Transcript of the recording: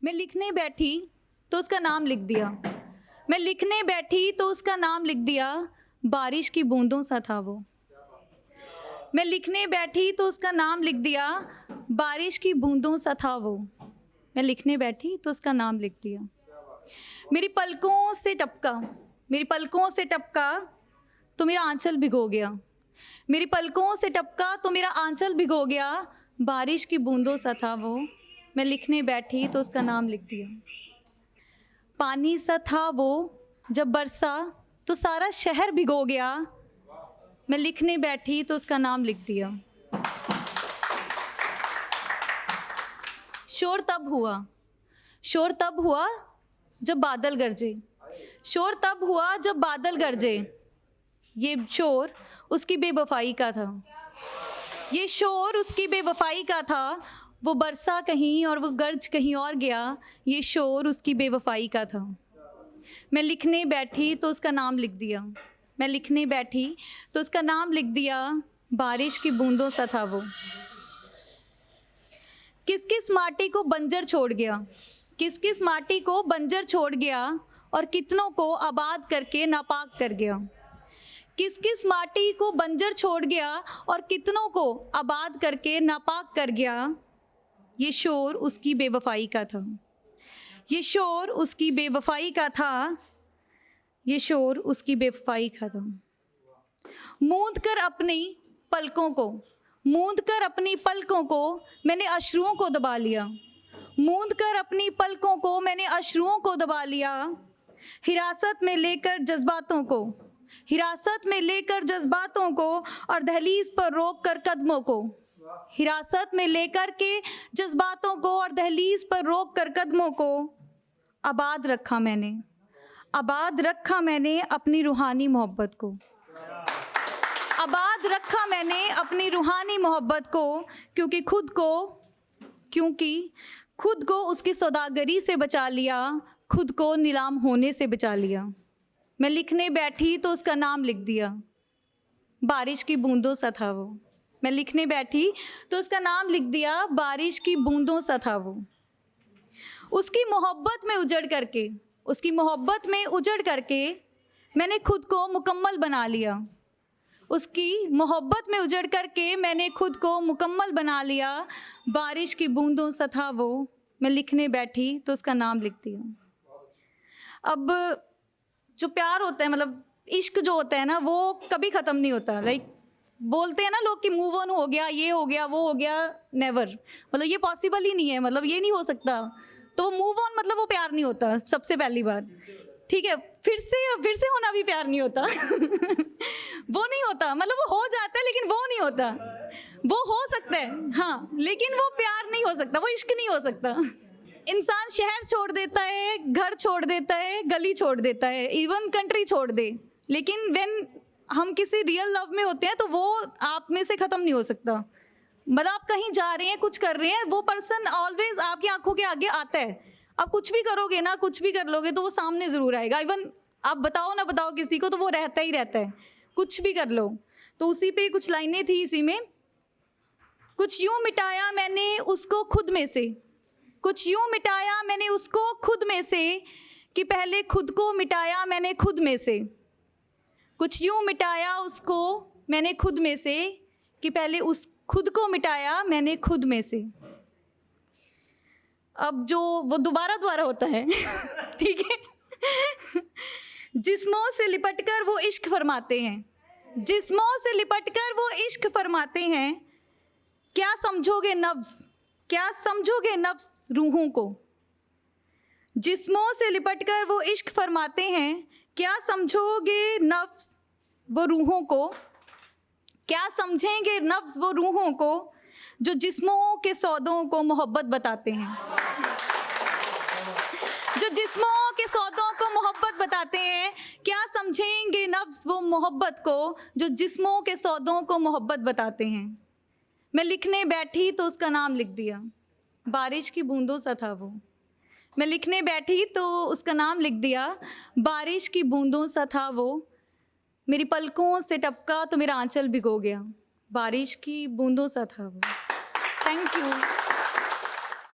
मैं लिखने बैठी तो उसका नाम लिख दिया। मैं लिखने बैठी तो उसका नाम लिख दिया, बारिश की बूंदों सा था वो। मैं लिखने बैठी तो उसका नाम लिख दिया, बारिश की बूंदों सा था वो। मैं लिखने बैठी तो उसका नाम लिख दिया। मेरी पलकों से टपका, मेरी पलकों से टपका तो मेरा आंचल भिगो गया। मेरी पलकों से टपका तो मेरा आंचल भिगो गया, बारिश की बूंदों सा था वो। मैं लिखने बैठी तो उसका नाम लिख दिया। पानी सा था वो जब बरसा तो सारा शहर भिगो गया। मैं लिखने बैठी तो उसका नाम लिख दिया। शोर तब हुआ, शोर तब हुआ जब बादल गरजे। शोर तब हुआ जब बादल गरजे। ये शोर उसकी बेवफाई का था। ये शोर उसकी बेवफाई का था। वो बरसा कहीं और वो गरज कहीं और गया। ये शोर उसकी बेवफाई का था। मैं लिखने बैठी तो उसका नाम लिख दिया। मैं लिखने बैठी तो उसका नाम लिख दिया, बारिश की बूंदों सा था वो। किस किस माटी को बंजर छोड़ गया, किस किस माटी को बंजर छोड़ गया और कितनों को आबाद करके नापाक कर गया। किस किस माटी को बंजर छोड़ गया और कितनों को आबाद करके नापाक कर गया। ये शोर उसकी बेवफाई का था। ये शोर उसकी बेवफाई का था। ये शोर उसकी बेवफाई का था। मूंद कर अपनी पलकों को, मूंद कर अपनी पलकों को मैंने अश्रुओं को दबा लिया। मूंद कर अपनी पलकों को मैंने अश्रुओं को दबा लिया। हिरासत में लेकर जज्बातों को, हिरासत में लेकर जज्बातों को और दहलीज पर रोक कर कदमों को। हिरासत में लेकर के जज्बातों को और दहलीज पर रोक कर कदमों को आबाद रखा मैंने, आबाद रखा मैंने अपनी रूहानी मोहब्बत को। आबाद रखा मैंने अपनी रूहानी मोहब्बत को, क्योंकि खुद को उसकी सौदागरी से बचा लिया, खुद को नीलाम होने से बचा लिया। मैं लिखने बैठी तो उसका नाम लिख दिया, बारिश की बूंदों सा था वो। मैं लिखने बैठी तो उसका नाम लिख दिया, बारिश की बूंदों सा था वो। उसकी मोहब्बत में उजड़ करके, उसकी मोहब्बत में उजड़ करके मैंने खुद को मुकम्मल बना लिया। उसकी मोहब्बत में उजड़ करके मैंने खुद को मुकम्मल बना लिया, बारिश की बूंदों सा था वो। मैं लिखने बैठी तो उसका नाम लिख दिया। अब जो प्यार होता है, मतलब इश्क जो होता है ना, वो कभी ख़त्म नहीं होता। लाइक बोलते हैं ना लोग कि मूव ऑन हो गया, ये हो गया, वो हो गया, नेवर। मतलब ये पॉसिबल ही नहीं है, मतलब ये नहीं हो सकता। तो मूव ऑन मतलब वो प्यार नहीं होता, सबसे पहली बात। ठीक है, फिर से होना भी प्यार नहीं होता। वो नहीं होता, मतलब वो हो जाता है लेकिन वो नहीं होता। वो हो सकता है हाँ, लेकिन वो प्यार नहीं हो सकता, वो इश्क नहीं हो सकता। इंसान शहर छोड़ देता है, घर छोड़ देता है, गली छोड़ देता है, इवन कंट्री छोड़ दे, लेकिन व्हेन हम किसी रियल लव में होते हैं तो वो आप में से ख़त्म नहीं हो सकता। मतलब आप कहीं जा रहे हैं, कुछ कर रहे हैं, वो पर्सन ऑलवेज आपकी आंखों के आगे आता है। आप कुछ भी करोगे ना, कुछ भी कर लोगे तो वो सामने ज़रूर आएगा। इवन आप बताओ ना बताओ किसी को, तो वो रहता ही रहता है, कुछ भी कर लो। तो उसी पे कुछ लाइनें थी इसी में। कुछ यूँ मिटाया मैंने उसको खुद में से, कुछ यूँ मिटाया मैंने उसको खुद में से, कि पहले खुद को मिटाया मैंने खुद में से। कुछ यूँ मिटाया उसको मैंने खुद में से, कि पहले उस खुद को मिटाया मैंने खुद में से। अब जो वो दोबारा होता है। ठीक है। जिस्मों से लिपटकर वो इश्क फरमाते हैं, जिस्मों से लिपटकर वो इश्क फरमाते हैं। क्या समझोगे नफ्स, क्या समझोगे नफ्स रूहों को। जिस्मों से लिपटकर वो इश्क फरमाते हैं, क्या समझोगे नफ्स वो रूहों को। क्या समझेंगे नफ्स वो रूहों को, जो जिस्मों के सौदों को मोहब्बत बताते हैं। जो जिस्मों के सौदों को मोहब्बत बताते हैं। क्या समझेंगे नफ्स वो मोहब्बत को, जो जिस्मों के सौदों को मोहब्बत बताते हैं। मैं लिखने बैठी तो उसका नाम लिख दिया, बारिश की बूंदों सा था वो। मैं लिखने बैठी तो उसका नाम लिख दिया, बारिश की बूंदों सा था वो। मेरी पलकों से टपका तो मेरा आंचल भिगो गया, बारिश की बूंदों सा था वो। Thank you.